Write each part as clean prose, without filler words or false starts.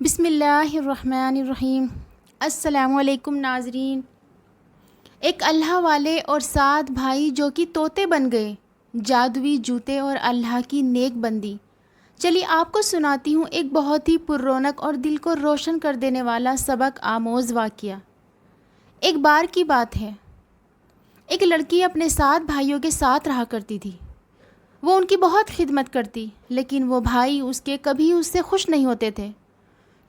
بسم اللہ الرحمن الرحیم۔ السلام علیکم ناظرین۔ ایک اللہ والے اور 7 بھائی جو کہ طوطے بن گئے، جادوئی جوتے اور اللہ کی نیک بندی۔ چلیے آپ کو سناتی ہوں ایک بہت ہی پر رونق اور دل کو روشن کر دینے والا سبق آموز واقعہ۔ ایک بار کی بات ہے، ایک لڑکی اپنے 7 بھائیوں کے ساتھ رہا کرتی تھی۔ وہ ان کی بہت خدمت کرتی، لیکن وہ بھائی اس کے کبھی اس سے خوش نہیں ہوتے تھے،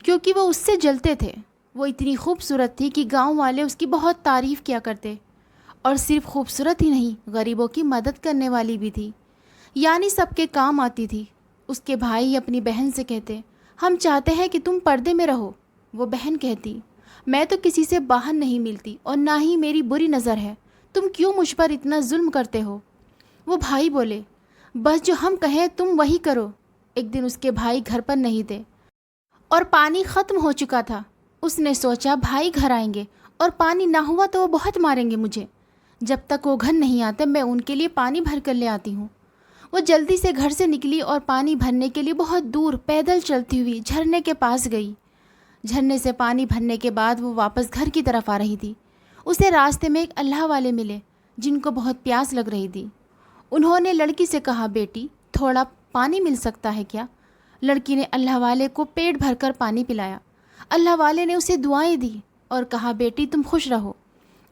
کیونکہ وہ اس سے جلتے تھے۔ وہ اتنی خوبصورت تھی کہ گاؤں والے اس کی بہت تعریف کیا کرتے، اور صرف خوبصورت ہی نہیں، غریبوں کی مدد کرنے والی بھی تھی، یعنی سب کے کام آتی تھی۔ اس کے بھائی اپنی بہن سے کہتے، ہم چاہتے ہیں کہ تم پردے میں رہو۔ وہ بہن کہتی، میں تو کسی سے باہر نہیں ملتی اور نہ ہی میری بری نظر ہے، تم کیوں مجھ پر اتنا ظلم کرتے ہو؟ وہ بھائی بولے، بس جو ہم کہیں تم وہی کرو۔ ایک دن اس کے بھائی گھر پر نہیں تھے اور پانی ختم ہو چکا تھا۔ اس نے سوچا بھائی گھر آئیں گے اور پانی نہ ہوا تو وہ بہت ماریں گے مجھے۔ جب تک وہ گھر نہیں آتے میں ان کے لیے پانی بھر کر لے آتی ہوں۔ وہ جلدی سے گھر سے نکلی اور پانی بھرنے کے لیے بہت دور پیدل چلتی ہوئی جھرنے کے پاس گئی۔ جھرنے سے پانی بھرنے کے بعد وہ واپس گھر کی طرف آ رہی تھی۔ اسے راستے میں ایک اللہ والے ملے جن کو بہت پیاس لگ رہی تھی۔ انہوں نے لڑکی سے کہا، بیٹی تھوڑا پانی مل سکتا ہے کیا؟ لڑکی نے اللہ والے کو پیٹ بھر کر پانی پلایا۔ اللہ والے نے اسے دعائیں دی اور کہا، بیٹی تم خوش رہو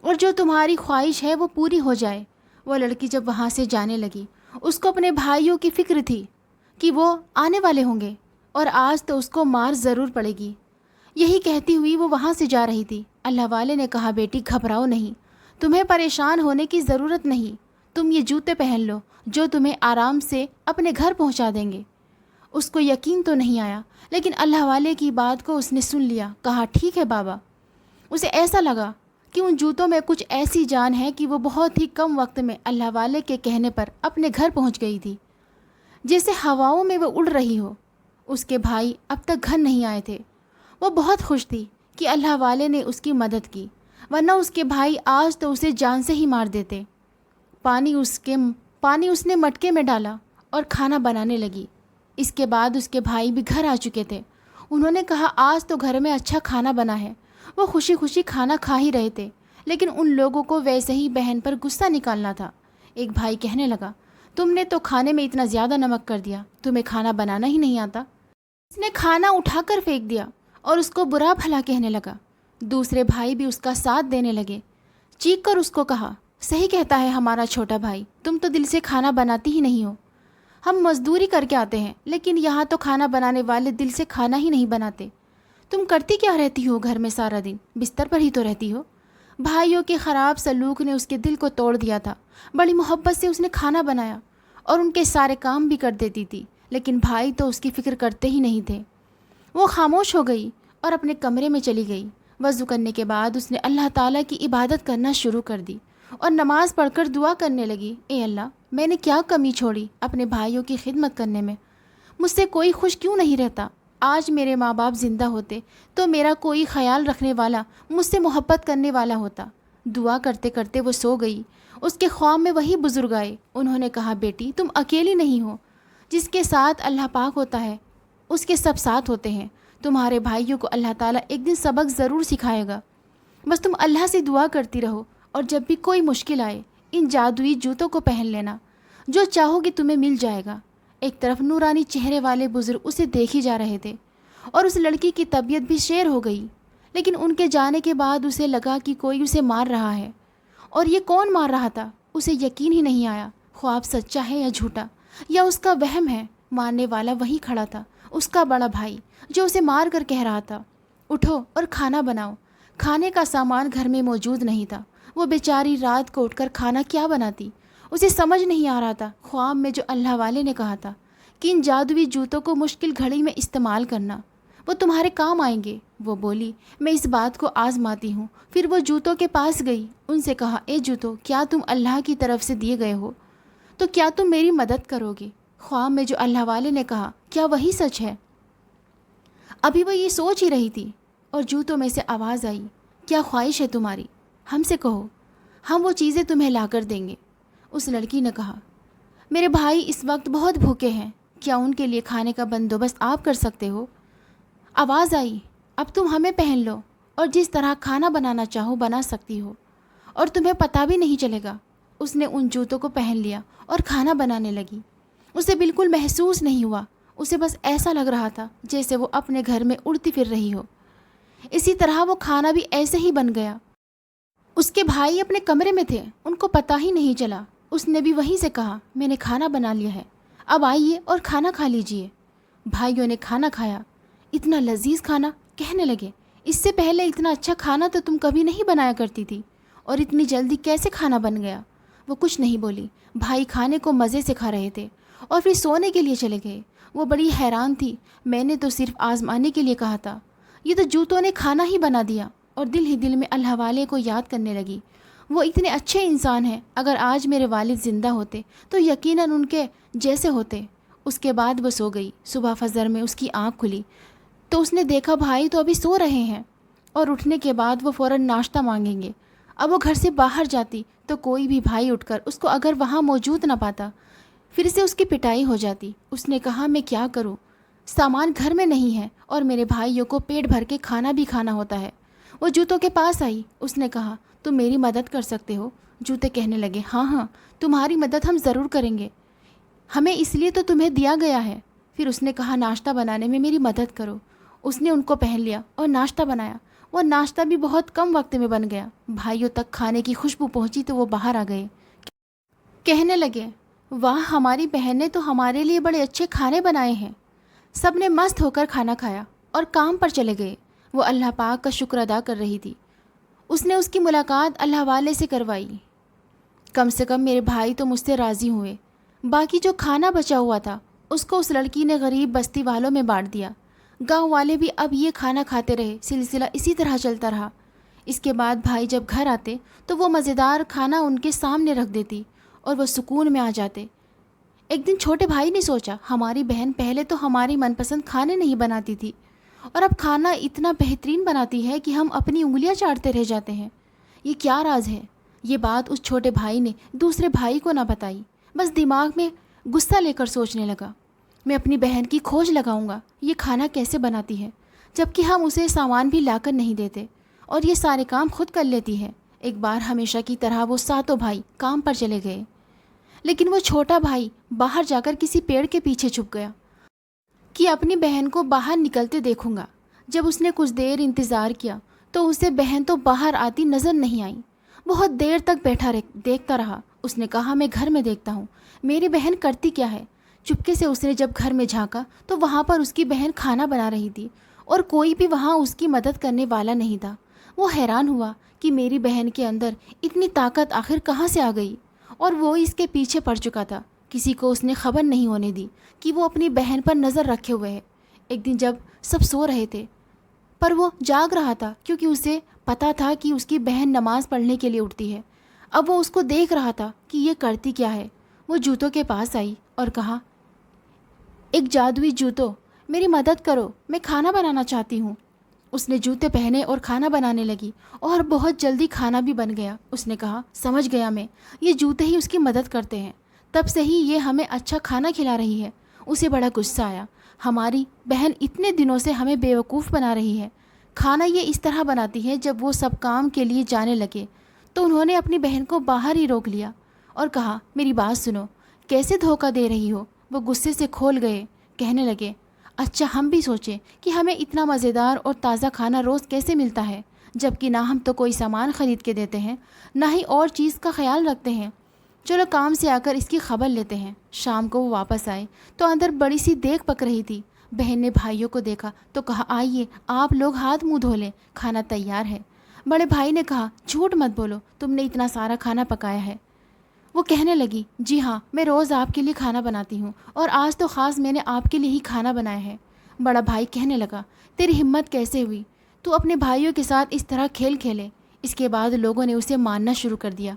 اور جو تمہاری خواہش ہے وہ پوری ہو جائے۔ وہ لڑکی جب وہاں سے جانے لگی، اس کو اپنے بھائیوں کی فکر تھی کہ وہ آنے والے ہوں گے اور آج تو اس کو مار ضرور پڑے گی۔ یہی کہتی ہوئی وہ وہاں سے جا رہی تھی۔ اللہ والے نے کہا، بیٹی گھبراؤ نہیں، تمہیں پریشان ہونے کی ضرورت نہیں، تم یہ جوتے پہن لو جو تمہیں آرام سے اپنے گھر پہنچا دیں گے۔ اس کو یقین تو نہیں آیا، لیکن اللہ والے کی بات کو اس نے سن لیا۔ کہا، ٹھیک ہے بابا۔ اسے ایسا لگا کہ ان جوتوں میں کچھ ایسی جان ہے کہ وہ بہت ہی کم وقت میں اللہ والے کے کہنے پر اپنے گھر پہنچ گئی تھی، جیسے ہواؤں میں وہ اڑ رہی ہو۔ اس کے بھائی اب تک گھر نہیں آئے تھے۔ وہ بہت خوش تھی کہ اللہ والے نے اس کی مدد کی، ورنہ اس کے بھائی آج تو اسے جان سے ہی مار دیتے۔ پانی اس نے مٹکے میں ڈالا اور کھانا بنانے لگی۔ اس کے بعد اس کے بھائی بھی گھر آ چکے تھے۔ انہوں نے کہا، آج تو گھر میں اچھا کھانا بنا ہے۔ وہ خوشی خوشی کھانا کھا ہی رہے تھے، لیکن ان لوگوں کو ویسے ہی بہن پر غصہ نکالنا تھا۔ ایک بھائی کہنے لگا، تم نے تو کھانے میں اتنا زیادہ نمک کر دیا، تمہیں کھانا بنانا ہی نہیں آتا۔ اس نے کھانا اٹھا کر پھینک دیا اور اس کو برا بھلا کہنے لگا۔ دوسرے بھائی بھی اس کا ساتھ دینے لگے۔ چیخ کر اس کو کہا، صحیح کہتا ہے ہمارا چھوٹا بھائی، تم تو دل سے کھانا بناتی ہی نہیں ہو۔ ہم مزدوری کر کے آتے ہیں، لیکن یہاں تو کھانا بنانے والے دل سے کھانا ہی نہیں بناتے۔ تم کرتی کیا رہتی ہو گھر میں سارا دن؟ بستر پر ہی تو رہتی ہو۔ بھائیوں کے خراب سلوک نے اس کے دل کو توڑ دیا تھا۔ بڑی محبت سے اس نے کھانا بنایا اور ان کے سارے کام بھی کر دیتی تھی، لیکن بھائی تو اس کی فکر کرتے ہی نہیں تھے۔ وہ خاموش ہو گئی اور اپنے کمرے میں چلی گئی۔ وضو کرنے کے بعد اس نے اللہ تعالیٰ کی عبادت کرنا شروع کر دی اور نماز پڑھ کر دعا کرنے لگی، اے اللہ، میں نے کیا کمی چھوڑی اپنے بھائیوں کی خدمت کرنے میں؟ مجھ سے کوئی خوش کیوں نہیں رہتا؟ آج میرے ماں باپ زندہ ہوتے تو میرا کوئی خیال رکھنے والا، مجھ سے محبت کرنے والا ہوتا۔ دعا کرتے کرتے وہ سو گئی۔ اس کے خواب میں وہی بزرگ آئے۔ انہوں نے کہا، بیٹی تم اکیلی نہیں ہو، جس کے ساتھ اللہ پاک ہوتا ہے اس کے سب ساتھ ہوتے ہیں۔ تمہارے بھائیوں کو اللہ تعالیٰ ایک دن سبق ضرور سکھائے گا، بس تم اللہ سے دعا کرتی رہو، اور جب بھی کوئی مشکل آئے ان جادوئی جوتوں کو پہن لینا، جو چاہو گے تمہیں مل جائے گا۔ ایک طرف نورانی چہرے والے بزرگ اسے دیکھی جا رہے تھے اور اس لڑکی کی طبیعت بھی شیر ہو گئی، لیکن ان کے جانے کے بعد اسے لگا کہ کوئی اسے مار رہا ہے، اور یہ کون مار رہا تھا اسے یقین ہی نہیں آیا۔ خواب سچا ہے یا جھوٹا، یا اس کا وہم ہے؟ مارنے والا وہی کھڑا تھا، اس کا بڑا بھائی، جو اسے مار کر کہہ رہا تھا، اٹھو اور کھانا بناؤ۔ کھانے کا سامان گھر میں موجود نہیں تھا۔ وہ بیچاری رات کو اٹھ کر کھانا کیا بناتی؟ اسے سمجھ نہیں آ رہا تھا۔ خواب میں جو اللہ والے نے کہا تھا کہ ان جادوئی جوتوں کو مشکل گھڑی میں استعمال کرنا، وہ تمہارے کام آئیں گے، وہ بولی، میں اس بات کو آزماتی ہوں۔ پھر وہ جوتوں کے پاس گئی، ان سے کہا، اے جوتو، کیا تم اللہ کی طرف سے دیے گئے ہو؟ تو کیا تم میری مدد کرو گے؟ خواب میں جو اللہ والے نے کہا، کیا وہی سچ ہے؟ ابھی وہ یہ سوچ ہی رہی تھی اور جوتوں میں سے آواز آئی، کیا خواہش ہے تمہاری؟ ہم سے کہو، ہم وہ چیزیں تمہیں لا کر دیں گے۔ اس لڑکی نے کہا، میرے بھائی اس وقت بہت بھوکے ہیں، کیا ان کے لیے کھانے کا بندوبست آپ کر سکتے ہو؟ آواز آئی، اب تم ہمیں پہن لو اور جس طرح کھانا بنانا چاہو بنا سکتی ہو اور تمہیں پتہ بھی نہیں چلے گا۔ اس نے ان جوتوں کو پہن لیا اور کھانا بنانے لگی۔ اسے بالکل محسوس نہیں ہوا، اسے بس ایسا لگ رہا تھا جیسے وہ اپنے گھر میں اڑتی پھر رہی ہو۔ اسی طرح وہ کھانا بھی ایسے ہی بن گیا۔ اس کے بھائی اپنے کمرے میں تھے، ان کو پتہ ہی نہیں چلا۔ اس نے بھی وہیں سے کہا، میں نے کھانا بنا لیا ہے، اب آئیے اور کھانا کھا لیجئے۔ بھائیوں نے کھانا کھایا، اتنا لذیذ کھانا، کہنے لگے اس سے پہلے اتنا اچھا کھانا تو تم کبھی نہیں بنایا کرتی تھی، اور اتنی جلدی کیسے کھانا بن گیا؟ وہ کچھ نہیں بولی، بھائی کھانے کو مزے سے کھا رہے تھے اور پھر سونے کے لیے چلے گئے۔ وہ بڑی حیران تھی، میں نے تو صرف آزمانے کے لیے کہا تھا، یہ تو جوتوں نے کھانا ہی بنا دیا، اور دل ہی دل میں اللہ والے کو یاد کرنے لگی۔ وہ اتنے اچھے انسان ہیں، اگر آج میرے والد زندہ ہوتے تو یقیناً ان کے جیسے ہوتے۔ اس کے بعد وہ سو گئی۔ صبح فجر میں اس کی آنکھ کھلی تو اس نے دیکھا بھائی تو ابھی سو رہے ہیں، اور اٹھنے کے بعد وہ فوراً ناشتہ مانگیں گے۔ اب وہ گھر سے باہر جاتی تو کوئی بھی بھائی اٹھ کر اس کو اگر وہاں موجود نہ پاتا پھر سے اس کی پٹائی ہو جاتی۔ اس نے کہا میں کیا کروں، سامان گھر میں نہیں ہے اور میرے بھائیوں کو پیٹ بھر کے کھانا بھی کھانا ہوتا ہے۔ وہ جوتوں کے پاس آئی، اس نے کہا تم میری مدد کر سکتے ہو؟ جوتے کہنے لگے ہاں ہاں، تمہاری مدد ہم ضرور کریں گے، ہمیں اس لیے تو تمہیں دیا گیا ہے۔ پھر اس نے کہا ناشتہ بنانے میں میری مدد کرو۔ اس نے ان کو پہن لیا اور ناشتہ بنایا۔ وہ ناشتہ بھی بہت کم وقت میں بن گیا۔ بھائیوں تک کھانے کی خوشبو پہنچی تو وہ باہر آ گئے، کہنے لگے واہ، ہماری بہن نے تو ہمارے لیے بڑے اچھے کھانے بنائے ہیں۔ سب نے مست ہو کر کھانا کھایا اور کام پر چلے گئے۔ وہ اللہ پاک کا شکر ادا کر رہی تھی، اس نے اس کی ملاقات اللہ والے سے کروائی۔ کم سے کم میرے بھائی تو مجھ سے راضی ہوئے۔ باقی جو کھانا بچا ہوا تھا اس کو اس لڑکی نے غریب بستی والوں میں بانٹ دیا۔ گاؤں والے بھی اب یہ کھانا کھاتے رہے، سلسلہ اسی طرح چلتا رہا۔ اس کے بعد بھائی جب گھر آتے تو وہ مزیدار کھانا ان کے سامنے رکھ دیتی اور وہ سکون میں آ جاتے۔ ایک دن چھوٹے بھائی نے سوچا ہماری بہن پہلے تو ہماری من پسند کھانے نہیں بناتی تھی اور اب کھانا اتنا بہترین بناتی ہے کہ ہم اپنی انگلیاں چاٹتے رہ جاتے ہیں، یہ کیا راز ہے؟ یہ بات اس چھوٹے بھائی نے دوسرے بھائی کو نہ بتائی، بس دماغ میں غصہ لے کر سوچنے لگا میں اپنی بہن کی کھوج لگاؤں گا، یہ کھانا کیسے بناتی ہے جبکہ ہم اسے سامان بھی لا کر نہیں دیتے اور یہ سارے کام خود کر لیتی ہے۔ ایک بار ہمیشہ کی طرح وہ ساتوں بھائی کام پر چلے گئے، لیکن وہ چھوٹا بھائی باہر جا کر کسی پیڑ کے پیچھے چھپ گیا کہ اپنی بہن کو باہر نکلتے دیکھوں گا۔ جب اس نے کچھ دیر انتظار کیا تو اسے بہن تو باہر آتی نظر نہیں آئی۔ بہت دیر تک بیٹھا دیکھتا رہا۔ اس نے کہا میں گھر میں دیکھتا ہوں میری بہن کرتی کیا ہے۔ چپکے سے اس نے جب گھر میں جھانکا تو وہاں پر اس کی بہن کھانا بنا رہی تھی اور کوئی بھی وہاں اس کی مدد کرنے والا نہیں تھا۔ وہ حیران ہوا کہ میری بہن کے اندر اتنی طاقت آخر کہاں سے آ گئی، اور وہ اس کے پیچھے پڑ چکا تھا۔ کسی کو اس نے خبر نہیں ہونے دی کہ وہ اپنی بہن پر نظر رکھے ہوئے ہے۔ ایک دن جب سب سو رہے تھے پر وہ جاگ رہا تھا کیونکہ اسے پتا تھا کہ اس کی بہن نماز پڑھنے کے لیے اٹھتی ہے۔ اب وہ اس کو دیکھ رہا تھا کہ یہ کرتی کیا ہے۔ وہ جوتوں کے پاس آئی اور کہا ایک جادوئی جوتو، میری مدد کرو، میں کھانا بنانا چاہتی ہوں۔ اس نے جوتے پہنے اور کھانا بنانے لگی اور بہت جلدی کھانا بھی بن گیا۔ اس نے کہا سمجھ گیا میں، یہ جوتے ہی اس کی مدد کرتے ہیں، تب سے ہی یہ ہمیں اچھا کھانا کھلا رہی ہے۔ اسے بڑا غصہ آیا، ہماری بہن اتنے دنوں سے ہمیں بیوقوف بنا رہی ہے، کھانا یہ اس طرح بناتی ہے۔ جب وہ سب کام کے لیے جانے لگے تو انہوں نے اپنی بہن کو باہر ہی روک لیا اور کہا میری بات سنو، کیسے دھوکہ دے رہی ہو؟ وہ غصے سے کھول گئے، کہنے لگے اچھا ہم بھی سوچیں کہ ہمیں اتنا مزیدار اور تازہ کھانا روز کیسے ملتا ہے، جبکہ نہ ہم تو کوئی سامان خرید کے دیتے ہیں نہ ہی اور چیز کا خیال رکھتے ہیں۔ چلو کام سے آ کر اس کی خبر لیتے ہیں۔ شام کو وہ واپس آئے تو اندر بڑی سی دیگ پک رہی تھی۔ بہن نے بھائیوں کو دیکھا تو کہا آئیے آپ لوگ ہاتھ منہ دھو لیں، کھانا تیار ہے۔ بڑے بھائی نے کہا جھوٹ مت بولو، تم نے اتنا سارا کھانا پکایا ہے۔ وہ کہنے لگی جی ہاں، میں روز آپ کے لیے کھانا بناتی ہوں اور آج تو خاص میں نے آپ کے لیے ہی کھانا بنایا ہے۔ بڑا بھائی کہنے لگا تیری ہمت کیسے ہوئی، تو اپنے بھائیوں کے ساتھ اس طرح کھیل کھیلے۔ اس کے بعد لوگوں نے اسے ماننا شروع کر دیا۔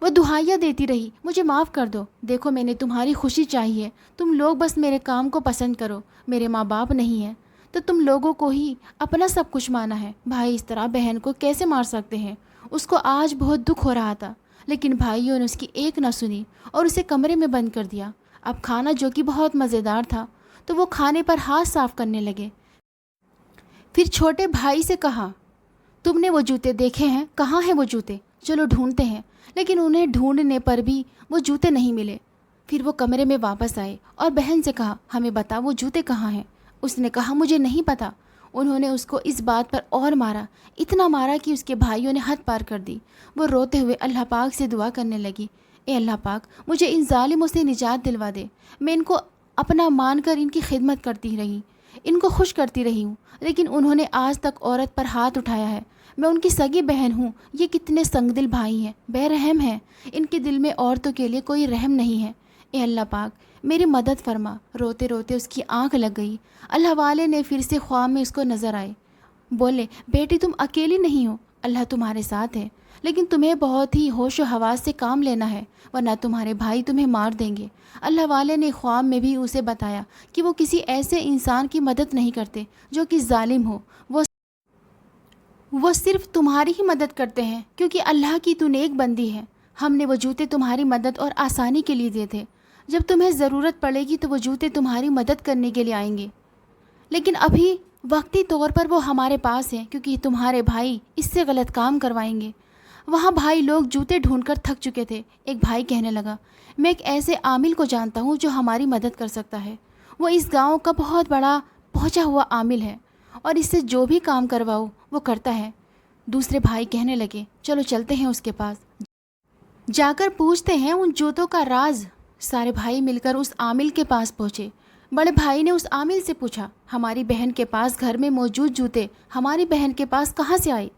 وہ دہائیاں دیتی رہی مجھے معاف کر دو، دیکھو میں نے تمہاری خوشی چاہیے، تم لوگ بس میرے کام کو پسند کرو، میرے ماں باپ نہیں ہیں تو تم لوگوں کو ہی اپنا سب کچھ مانا ہے۔ بھائی اس طرح بہن کو کیسے مار سکتے ہیں؟ اس کو آج بہت دکھ ہو رہا تھا، لیکن بھائیوں نے اس کی ایک نہ سنی اور اسے کمرے میں بند کر دیا۔ اب کھانا جو کہ بہت مزیدار تھا تو وہ کھانے پر ہاتھ صاف کرنے لگے۔ پھر چھوٹے بھائی سے کہا تم نے وہ جوتے دیکھے ہیں؟ کہاں ہیں وہ جوتے؟ چلو ڈھونڈتے ہیں۔ لیکن انہیں ڈھونڈنے پر بھی وہ جوتے نہیں ملے۔ پھر وہ کمرے میں واپس آئے اور بہن سے کہا ہمیں بتا وہ جوتے کہاں ہیں؟ اس نے کہا مجھے نہیں پتا۔ انہوں نے اس کو اس بات پر اور مارا، اتنا مارا کہ اس کے بھائیوں نے حد پار کر دی۔ وہ روتے ہوئے اللہ پاک سے دعا کرنے لگی، اے اللہ پاک مجھے ان ظالموں سے نجات دلوا دے۔ میں ان کو اپنا مان کر ان کی خدمت کرتی رہی، ان کو خوش کرتی رہی ہوں، لیکن انہوں نے آج تک عورت پر ہاتھ اٹھایا ہے۔ میں ان کی سگی بہن ہوں، یہ کتنے سنگ دل بھائی ہیں، بے رحم ہیں، ان کے دل میں عورتوں کے لیے کوئی رحم نہیں ہے۔ اے اللہ پاک میری مدد فرما۔ روتے روتے اس کی آنکھ لگ گئی۔ اللہ والے نے پھر سے خواب میں اس کو نظر آئے، بولے بیٹی تم اکیلی نہیں ہو، اللہ تمہارے ساتھ ہے، لیکن تمہیں بہت ہی ہوش و حواس سے کام لینا ہے ورنہ تمہارے بھائی تمہیں مار دیں گے۔ اللہ والے نے خواب میں بھی اسے بتایا کہ وہ کسی ایسے انسان کی مدد نہیں کرتے جو کہ ظالم ہو، وہ صرف تمہاری ہی مدد کرتے ہیں کیونکہ اللہ کی تو نیک بندی ہے۔ ہم نے وہ جوتے تمہاری مدد اور آسانی کے لیے دیے تھے، جب تمہیں ضرورت پڑے گی تو وہ جوتے تمہاری مدد کرنے کے لیے آئیں گے، لیکن ابھی وقتی طور پر وہ ہمارے پاس ہیں کیونکہ تمہارے بھائی اس سے غلط کام کروائیں گے۔ وہاں بھائی لوگ جوتے ڈھونڈ کر تھک چکے تھے۔ ایک بھائی کہنے لگا میں ایک ایسے عامل کو جانتا ہوں جو ہماری مدد کر سکتا ہے، وہ اس گاؤں کا بہت بڑا پہنچا ہوا عامل ہے اور اس سے جو بھی کام کرواؤ وہ کرتا ہے۔ دوسرے بھائی کہنے لگے چلو چلتے ہیں اس کے پاس، جا کر پوچھتے ہیں ان جوتوں کا راز۔ سارے بھائی مل کر اس عامل کے پاس پہنچے۔ بڑے بھائی نے اس عامل سے پوچھا ہماری بہن کے پاس گھر میں موجود جوتے ہماری بہن کے پاس کہاں سے آئے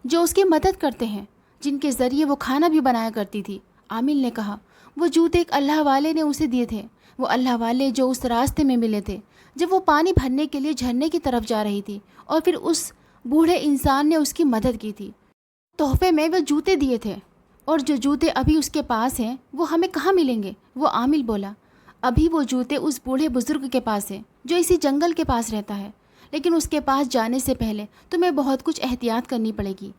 جو اس کی مدد کرتے ہیں، جن کے ذریعے وہ کھانا بھی بنایا کرتی تھی؟ عامل نے کہا وہ جوتے ایک اللہ والے نے اسے دیے تھے، وہ اللہ والے جو اس راستے میں ملے تھے جب وہ پانی بھرنے کے لیے جھرنے کی طرف جا رہی تھی، اور پھر اس بوڑھے انسان نے اس کی مدد کی تھی، تحفے میں وہ جوتے دیے تھے، اور جو جوتے ابھی اس کے پاس ہیں وہ ہمیں کہاں ملیں گے؟ وہ عامل بولا ابھی وہ جوتے اس بوڑھے بزرگ کے پاس ہیں جو اسی جنگل کے پاس رہتا ہے، لیکن اس کے پاس جانے سے پہلے تمہیں بہت کچھ احتیاط کرنی پڑے گی،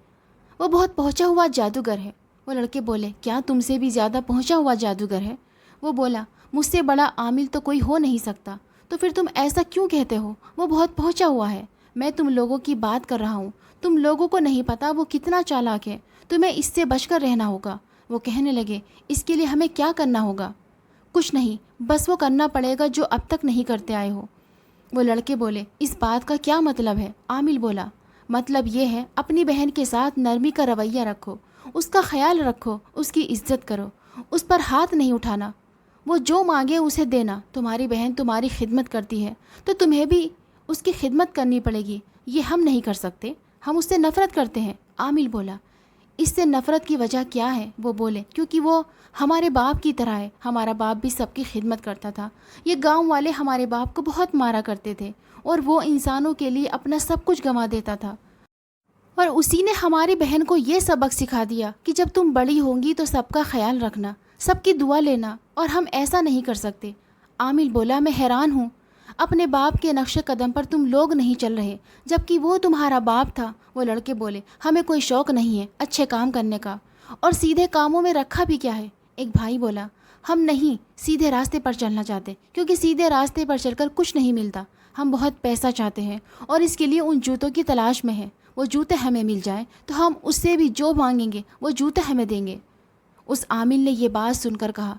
وہ بہت پہنچا ہوا جادوگر ہے۔ وہ لڑکے بولے کیا تم سے بھی زیادہ پہنچا ہوا جادوگر ہے؟ وہ بولا مجھ سے بڑا عامل تو کوئی ہو نہیں سکتا۔ تو پھر تم ایسا کیوں کہتے ہو؟ وہ بہت پہنچا ہوا ہے۔ میں تم لوگوں کی بات کر رہا ہوں، تم لوگوں کو نہیں پتا وہ کتنا چالاک ہے، تمہیں اس سے بچ کر رہنا ہوگا۔ وہ کہنے لگے اس کے لیے ہمیں کیا کرنا ہوگا؟ کچھ نہیں، بس وہ کرنا پڑے گا جو اب تک نہیں کرتے آئے ہو۔ وہ لڑکے بولے اس بات کا کیا مطلب ہے؟ عامل بولا مطلب یہ ہے اپنی بہن کے ساتھ نرمی کا رویہ رکھو، اس کا خیال رکھو، اس کی عزت کرو، اس پر ہاتھ نہیں اٹھانا، وہ جو مانگے اسے دینا۔ تمہاری بہن تمہاری خدمت کرتی ہے تو تمہیں بھی اس کی خدمت کرنی پڑے گی، یہ ہم نہیں کر سکتے، ہم اس سے نفرت کرتے ہیں۔ عامل بولا اس سے نفرت کی وجہ کیا ہے؟ وہ بولے کیونکہ وہ ہمارے باپ کی طرح ہے، ہمارا باپ بھی سب کی خدمت کرتا تھا، یہ گاؤں والے ہمارے باپ کو بہت مارا کرتے تھے اور وہ انسانوں کے لیے اپنا سب کچھ گنوا دیتا تھا، اور اسی نے ہماری بہن کو یہ سبق سکھا دیا کہ جب تم بڑی ہوں گی تو سب کا خیال رکھنا، سب کی دعا لینا، اور ہم ایسا نہیں کر سکتے۔ عامل بولا میں حیران ہوں، اپنے باپ کے نقش قدم پر تم لوگ نہیں چل رہے جبکہ وہ تمہارا باپ تھا۔ وہ لڑکے بولے ہمیں کوئی شوق نہیں ہے اچھے کام کرنے کا، اور سیدھے کاموں میں رکھا بھی کیا ہے؟ ایک بھائی بولا ہم نہیں سیدھے راستے پر چلنا چاہتے کیونکہ سیدھے راستے پر چل کر کچھ نہیں ملتا، ہم بہت پیسہ چاہتے ہیں اور اس کے لیے ان جوتوں کی تلاش میں ہیں، وہ جوتے ہمیں مل جائیں تو ہم اس سے بھی جو مانگیں گے وہ جوتے ہمیں دیں گے۔ اس عامل نے یہ بات سن کر کہا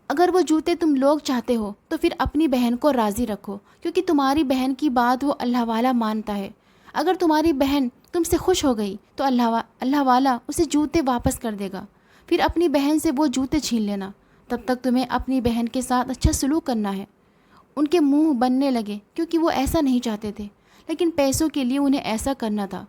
اگر وہ جوتے تم لوگ چاہتے ہو تو پھر اپنی بہن کو راضی رکھو کیونکہ تمہاری بہن کی بات وہ اللہ والا مانتا ہے، اگر تمہاری بہن تم سے خوش ہو گئی تو اللہ والا اسے جوتے واپس کر دے گا، پھر اپنی بہن سے وہ جوتے چھین لینا، تب تک تمہیں اپنی بہن کے ساتھ اچھا سلوک کرنا ہے۔ ان کے منہ بننے لگے کیونکہ وہ ایسا نہیں چاہتے تھے لیکن پیسوں کے لیے انہیں ایسا کرنا تھا۔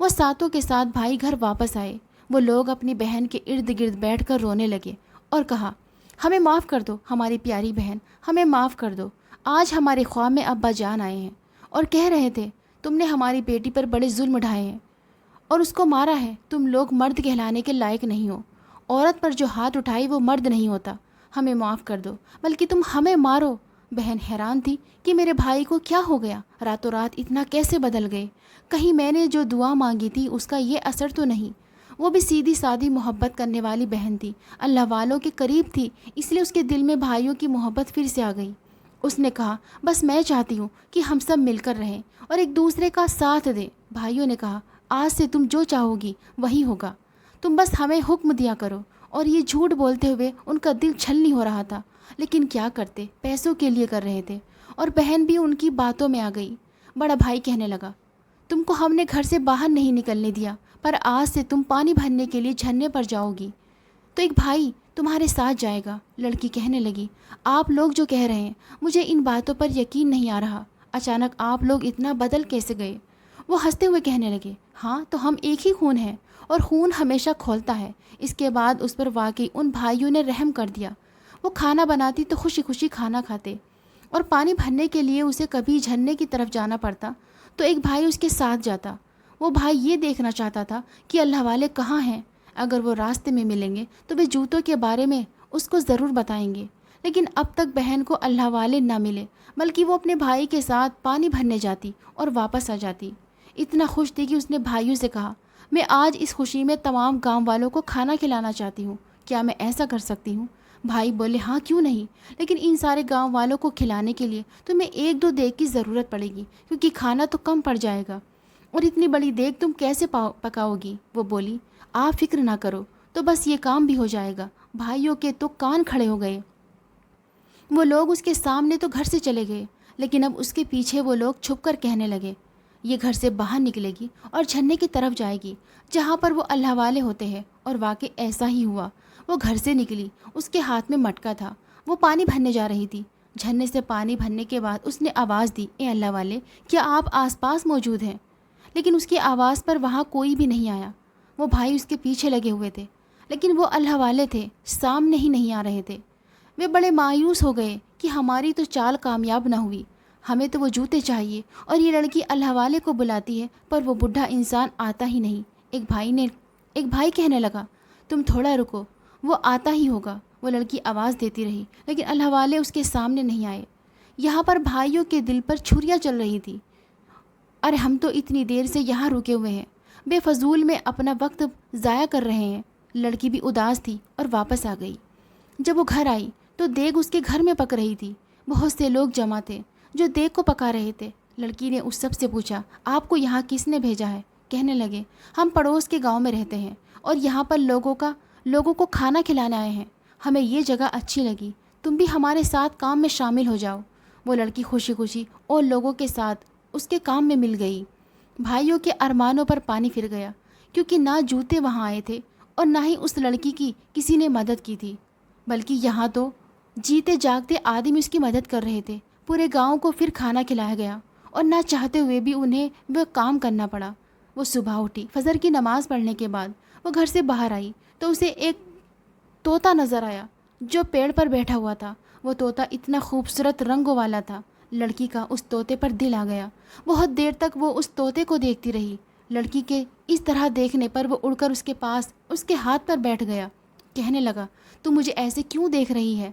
وہ ساتوں کے ساتھ بھائی گھر واپس آئے، وہ لوگ اپنی بہن کے ارد گرد بیٹھ کر رونے لگے اور کہا ہمیں معاف کر دو ہماری پیاری بہن، ہمیں معاف کر دو، آج ہمارے خواب میں ابا جان آئے ہیں اور کہہ رہے تھے تم نے ہماری بیٹی پر بڑے ظلم ڈھائے ہیں اور اس کو مارا ہے، تم لوگ مرد کہلانے کے لائق نہیں ہو، عورت پر جو ہاتھ اٹھائی وہ مرد نہیں ہوتا، ہمیں معاف کر دو، بلکہ تم ہمیں مارو۔ بہن حیران تھی کہ میرے بھائی کو کیا ہو گیا، راتوں رات اتنا کیسے بدل گئے، کہیں میں نے جو دعا مانگی تھی اس کا یہ اثر تو نہیں؟ وہ بھی سیدھی سادی محبت کرنے والی بہن تھی، اللہ والوں کے قریب تھی، اس لیے اس کے دل میں بھائیوں کی محبت پھر سے آ گئی۔ اس نے کہا بس میں چاہتی ہوں کہ ہم سب مل کر رہیں اور ایک دوسرے کا ساتھ دیں۔ بھائیوں نے کہا آج سے تم جو چاہو گی وہی ہوگا، تم بس ہمیں حکم دیا کرو۔ اور یہ جھوٹ بولتے ہوئے ان کا دل چھلنی ہو رہا تھا، لیکن کیا کرتے، پیسوں کے لیے کر رہے تھے۔ اور بہن بھی ان کی باتوں میں آ گئی۔ بڑا بھائی کہنے لگا تم کو ہم نے گھر سے باہر نہیں نکلنے دیا، پر آج سے تم پانی بھرنے کے لیے جھرنے پر جاؤ گی تو ایک بھائی تمہارے ساتھ جائے گا۔ لڑکی کہنے لگی آپ لوگ جو کہہ رہے ہیں مجھے ان باتوں پر یقین نہیں آ رہا، اچانک آپ لوگ اتنا بدل کیسے گئے؟ وہ ہنستے ہوئے کہنے لگے ہاں تو ہم ایک ہی خون ہیں اور خون ہمیشہ کھولتا ہے۔ اس کے بعد اس پر واقعی ان بھائیوں نے رحم کر دیا۔ وہ کھانا بناتی تو خوشی خوشی کھانا کھاتے، اور پانی بھرنے کے لیے اسے کبھی جھرنے کی طرف جانا پڑتا تو ایک بھائی اس کے ساتھ جاتا۔ وہ بھائی یہ دیکھنا چاہتا تھا کہ اللہ والے کہاں ہیں، اگر وہ راستے میں ملیں گے تو وہ جوتوں کے بارے میں اس کو ضرور بتائیں گے۔ لیکن اب تک بہن کو اللہ والے نہ ملے، بلکہ وہ اپنے بھائی کے ساتھ پانی بھرنے جاتی اور واپس آ جاتی۔ اتنا خوش تھی کہ اس نے بھائیوں سے کہا میں آج اس خوشی میں تمام گاؤں والوں کو کھانا کھلانا چاہتی ہوں، کیا میں ایسا کر سکتی ہوں؟ بھائی بولے ہاں کیوں نہیں، لیکن ان سارے گاؤں والوں کو کھلانے کے لیے تمہیں 1-2 دیگ کی ضرورت پڑے گی، کیونکہ کھانا تو کم پڑ جائے گا، اور اتنی بڑی دیگ تم کیسے پکاؤ گی؟ وہ بولی آپ فکر نہ کرو، تو بس یہ کام بھی ہو جائے گا۔ بھائیوں کے تو کان کھڑے ہو گئے۔ وہ لوگ اس کے سامنے تو گھر سے چلے گئے، لیکن اب اس کے پیچھے وہ لوگ چھپ کر کہنے لگے یہ گھر سے باہر نکلے گی اور جھرنے کی طرف جائے گی جہاں پر وہ اللہ والے ہوتے ہیں۔ اور واقعی ایسا ہی ہوا۔ وہ گھر سے نکلی، اس کے ہاتھ میں مٹکا تھا، وہ پانی بھرنے جا رہی تھی۔ جھرنے سے پانی بھرنے کے بعد اس نے آواز دی اے اللہ والے، کیا آپ آس پاس موجود ہیں؟ لیکن اس کی آواز پر وہاں کوئی بھی نہیں آیا۔ وہ بھائی اس کے پیچھے لگے ہوئے تھے، لیکن وہ اللہ والے تھے، سامنے ہی نہیں آ رہے تھے۔ وہ بڑے مایوس ہو گئے کہ ہماری تو چال کامیاب نہ ہوئی، ہمیں تو وہ جوتے چاہیے، اور یہ لڑکی اللہ والے کو بلاتی ہے پر وہ بڈھا انسان آتا ہی نہیں۔ ایک بھائی کہنے لگا تم تھوڑا رکو، وہ آتا ہی ہوگا۔ وہ لڑکی آواز دیتی رہی، لیکن اللہ والے اس کے سامنے نہیں آئے۔ یہاں پر بھائیوں کے دل پر چھریاں چل رہی تھی، ارے ہم تو اتنی دیر سے یہاں رکے ہوئے ہیں، بے فضول میں اپنا وقت ضائع کر رہے ہیں۔ لڑکی بھی اداس تھی اور واپس آ گئی۔ جب وہ گھر آئی تو دیگ اس کے گھر میں پک رہی تھی، بہت سے لوگ جمع تھے جو دیگ کو پکا رہے تھے۔ لڑکی نے اس سب سے پوچھا آپ کو یہاں کس نے بھیجا ہے؟ کہنے لگے ہم پڑوس کے گاؤں میں رہتے ہیں اور یہاں پر لوگوں کو کھانا کھلانے آئے ہیں، ہمیں یہ جگہ اچھی لگی، تم بھی ہمارے ساتھ کام میں شامل ہو جاؤ۔ وہ لڑکی خوشی خوشی اور لوگوں کے ساتھ اس کے کام میں مل گئی۔ بھائیوں کے ارمانوں پر پانی پھر گیا، کیونکہ نہ جوتے وہاں آئے تھے اور نہ ہی اس لڑکی کی کسی نے مدد کی تھی، بلکہ یہاں تو جیتے جاگتے آدمی اس کی مدد کر رہے تھے۔ پورے گاؤں کو پھر کھانا کھلایا گیا، اور نہ چاہتے ہوئے بھی انہیں وہ کام کرنا پڑا۔ وہ صبح اٹھی، فجر کی نماز پڑھنے کے بعد وہ گھر سے باہر آئی تو اسے ایک طوطا نظر آیا جو پیڑ پر بیٹھا ہوا تھا۔ وہ طوطا اتنا خوبصورت رنگوں والا تھا، لڑکی کا اس طوطے پر دل آ گیا۔ بہت دیر تک وہ اس طوطے کو دیکھتی رہی۔ لڑکی کے اس طرح دیکھنے پر وہ اڑ کر اس کے پاس اس کے ہاتھ پر بیٹھ گیا۔ کہنے لگا تم مجھے ایسے کیوں دیکھ رہی ہے؟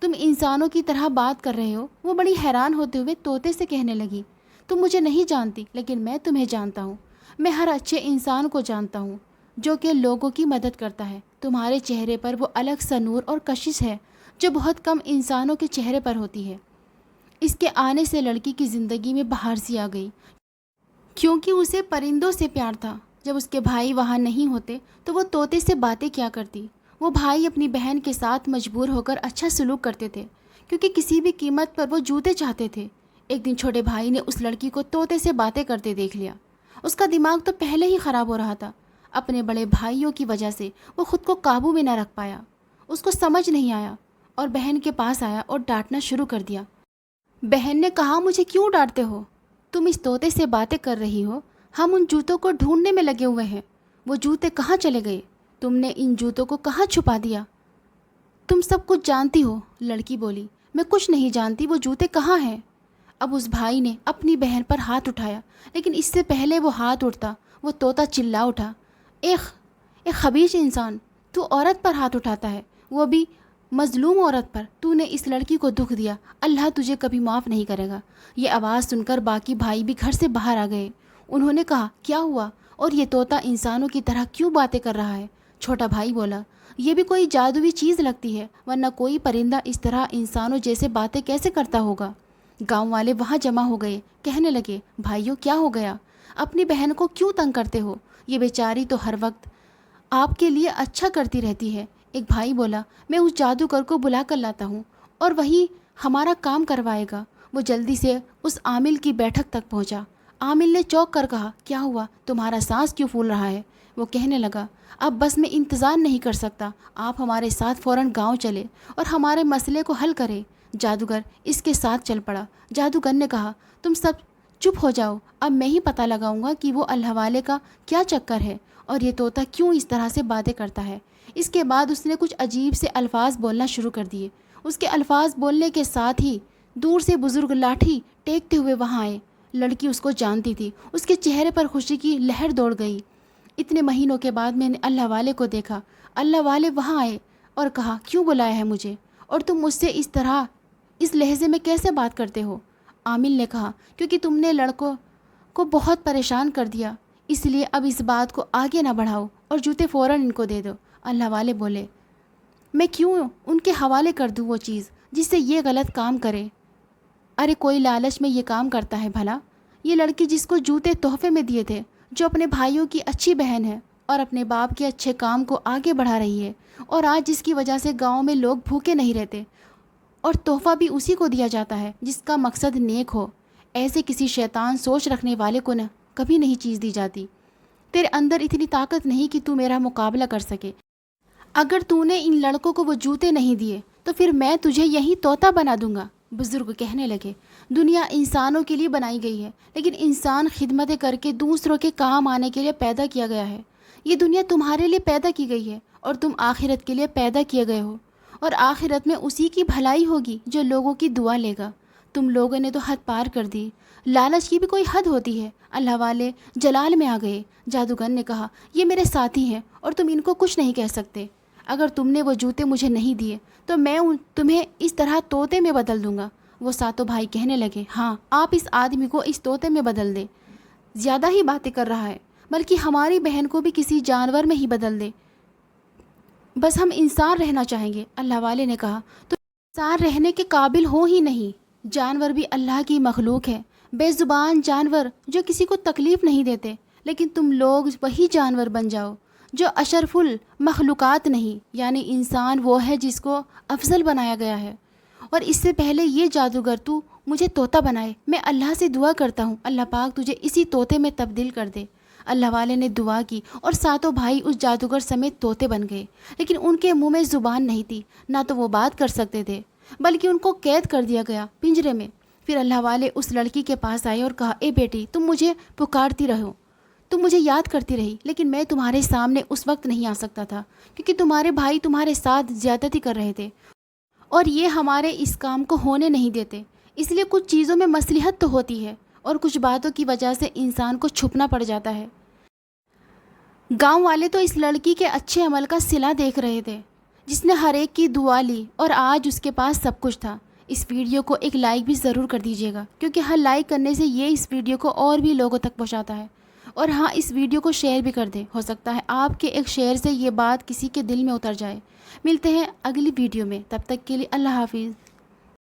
تم انسانوں کی طرح بات کر رہے ہو؟ وہ بڑی حیران ہوتے ہوئے طوطے سے کہنے لگی تم مجھے نہیں جانتی، لیکن میں تمہیں جانتا ہوں۔ میں ہر اچھے انسان کو جانتا ہوں جو کہ لوگوں کی مدد کرتا ہے۔ تمہارے چہرے پر وہ الگ سا نور اور کشش ہے جو بہت کم انسانوں کے چہرے پر ہوتی ہے۔ اس کے آنے سے لڑکی کی زندگی میں بہار سی آ گئی، کیونکہ اسے پرندوں سے پیار تھا۔ جب اس کے بھائی وہاں نہیں ہوتے تو وہ طوطے سے باتیں کیا کرتی۔ وہ بھائی اپنی بہن کے ساتھ مجبور ہو کر اچھا سلوک کرتے تھے، کیونکہ کسی بھی قیمت پر وہ جوتے چاہتے تھے۔ ایک دن چھوٹے بھائی نے اس لڑکی کو طوطے سے باتیں کرتے دیکھ لیا۔ اس کا دماغ تو پہلے ہی خراب ہو رہا تھا، اپنے بڑے بھائیوں کی وجہ سے وہ خود کو قابو میں نہ رکھ پایا۔ اس کو سمجھ نہیں آیا اور بہن کے پاس آیا اور ڈانٹنا شروع کر دیا۔ بہن نے کہا مجھے کیوں ڈانٹتے ہو؟ تم اس طوطے سے باتیں کر رہی ہو، ہم ان جوتوں کو ڈھونڈنے میں لگے ہوئے ہیں۔ وہ جوتے کہاں چلے گئے؟ تم نے ان جوتوں کو کہاں چھپا دیا؟ تم سب کچھ جانتی ہو۔ لڑکی بولی میں کچھ نہیں جانتی، وہ جوتے کہاں ہیں؟ اب اس بھائی نے اپنی بہن پر ہاتھ اٹھایا، لیکن اس سے پہلے وہ ہاتھ اٹھتا وہ طوطا چلا اٹھا ایک خبیث انسان، تو عورت پر ہاتھ اٹھاتا ہے، وہ بھی مظلوم عورت پر۔ تو نے اس لڑکی کو دکھ دیا، اللہ تجھے کبھی معاف نہیں کرے گا۔ یہ آواز سن کر باقی بھائی بھی گھر سے باہر آ گئے۔ انہوں نے کہا کیا ہوا، اور یہ طوطا انسانوں کی طرح کیوں باتیں کر رہا ہے؟ چھوٹا بھائی بولا، یہ بھی کوئی جادوئی چیز لگتی ہے، ورنہ کوئی پرندہ اس طرح انسانوں جیسے باتیں کیسے کرتا ہوگا؟ گاؤں والے وہاں جمع ہو گئے، کہنے لگے، بھائیو کیا ہو گیا؟ اپنی بہن کو کیوں تنگ کرتے ہو؟ یہ بیچاری تو ہر وقت آپ کے لیے اچھا کرتی رہتی ہے۔ ایک بھائی بولا، میں اس جادوگر کو بلا کر لاتا ہوں اور وہی ہمارا کام کروائے گا۔ وہ جلدی سے اس عامل کی بیٹھک تک پہنچا۔ عامل نے چونک کر کہا، کیا ہوا؟ تمہارا سانس کیوں پھول رہا ہے؟ وہ کہنے لگا، اب بس میں انتظار نہیں کر سکتا، آپ ہمارے ساتھ فوراً گاؤں چلے اور ہمارے مسئلے کو حل کرے۔ جادوگر اس کے ساتھ چل پڑا۔ جادوگر نے کہا، تم سب چپ ہو جاؤ، اب میں ہی پتہ لگاؤں گا کہ وہ اللہ والے کا کیا چکر ہے اور یہ طوطا کیوں اس طرح سے باتیں کرتا ہے۔ اس کے بعد اس نے کچھ عجیب سے الفاظ بولنا شروع کر دیے۔ اس کے الفاظ بولنے کے ساتھ ہی دور سے بزرگ لاٹھی ٹیکتے ہوئے وہاں آئے۔ لڑکی اس کو جانتی تھی، اس کے چہرے پر خوشی کی لہر دوڑ گئی۔ اتنے مہینوں کے بعد میں نے اللہ والے کو دیکھا۔ اللہ والے وہاں آئے اور کہا، کیوں بلایا ہے مجھے؟ اور تم مجھ سے اس طرح اس لہجے میں کیسے بات کرتے ہو؟ عامل نے کہا، کیونکہ تم نے لڑکوں کو بہت پریشان کر دیا، اس لیے اب اس بات کو آگے نہ بڑھاؤ اور جوتے فوراً ان کو دے دو۔ اللہ والے بولے، میں کیوں ان کے حوالے کر دوں وہ چیز جس سے یہ غلط کام کرے؟ ارے کوئی لالچ میں یہ کام کرتا ہے بھلا؟ یہ لڑکی جس کو جوتے تحفے میں دیے تھے، جو اپنے بھائیوں کی اچھی بہن ہے اور اپنے باپ کے اچھے کام کو آگے بڑھا رہی ہے، اور آج جس کی وجہ سے گاؤں میں لوگ بھوکے نہیں رہتے، اور تحفہ بھی اسی کو دیا جاتا ہے جس کا مقصد نیک ہو۔ ایسے کسی شیطان سوچ رکھنے والے کو کبھی نہیں چیز دی جاتی۔ تیرے اندر اتنی طاقت نہیں کہ تو میرا مقابلہ کر سکے۔ اگر تو نے ان لڑکوں کو وہ جوتے نہیں دیے تو پھر میں تجھے یہی طوطا بنا دوں گا۔ بزرگ کہنے لگے، دنیا انسانوں کے لیے بنائی گئی ہے، لیکن انسان خدمتیں کر کے دوسروں کے کام آنے کے لیے پیدا کیا گیا ہے۔ یہ دنیا تمہارے لیے پیدا کی گئی ہے اور تم آخرت کے لیے پیدا کیے گئے ہو، اور آخرت میں اسی کی بھلائی ہوگی جو لوگوں کی دعا لے گا۔ تم لوگوں نے تو حد پار کر دی، لالچ کی بھی کوئی حد ہوتی ہے۔ اللہ والے جلال میں آ گئے۔ جادوگر نے کہا، یہ میرے ساتھی ہیں اور تم ان کو کچھ نہیں کہہ سکتے۔ اگر تم نے وہ جوتے مجھے نہیں دیے تو میں تمہیں اس طرح طوطے میں بدل دوں گا۔ وہ ساتوں بھائی کہنے لگے، ہاں آپ اس آدمی کو اس طوطے میں بدل دیں، زیادہ ہی باتیں کر رہا ہے، بلکہ ہماری بہن کو بھی کسی جانور میں ہی بدل دے، بس ہم انسان رہنا چاہیں گے۔ اللہ والے نے کہا، تو انسان رہنے کے قابل ہو ہی نہیں، جانور بھی اللہ کی مخلوق ہے، بے زبان جانور جو کسی کو تکلیف نہیں دیتے، لیکن تم لوگ وہی جانور بن جاؤ جو اشرف المخلوقات نہیں، یعنی انسان وہ ہے جس کو افضل بنایا گیا ہے۔ اور اس سے پہلے یہ جادوگر تو مجھے طوطا بنائے، میں اللہ سے دعا کرتا ہوں اللہ پاک تجھے اسی طوطے میں تبدیل کر دے۔ اللہ والے نے دعا کی اور ساتوں بھائی اس جادوگر سمیت طوطے بن گئے، لیکن ان کے منہ میں زبان نہیں تھی، نہ تو وہ بات کر سکتے تھے، بلکہ ان کو قید کر دیا گیا پنجرے میں۔ پھر اللہ والے اس لڑکی کے پاس آئے اور کہا، اے بیٹی، تم مجھے پکارتی رہو، تم مجھے یاد کرتی رہی، لیکن میں تمہارے سامنے اس وقت نہیں آ سکتا تھا کیونکہ تمہارے بھائی تمہارے ساتھ زیادتی کر رہے تھے اور یہ ہمارے اس کام کو ہونے نہیں دیتے۔ اس لیے کچھ چیزوں میں مصلحت تو ہوتی ہے اور کچھ باتوں کی وجہ سے انسان کو چھپنا پڑ جاتا ہے۔ گاؤں والے تو اس لڑکی کے اچھے عمل کا صلہ دیکھ رہے تھے، جس نے ہر ایک کی دعا لی اور آج اس کے پاس سب کچھ تھا۔ اس ویڈیو کو ایک لائک بھی ضرور کر دیجیے گا، کیونکہ ہر لائک کرنے سے یہ اس ویڈیو کو اور بھی لوگوں تک پہنچاتا ہے۔ اور ہاں، اس ویڈیو کو شیئر بھی کر دیں، ہو سکتا ہے آپ کے ایک شیئر سے یہ بات کسی کے دل میں اتر جائے۔ ملتے ہیں اگلی ویڈیو میں، تب تک کے لیے اللہ حافظ۔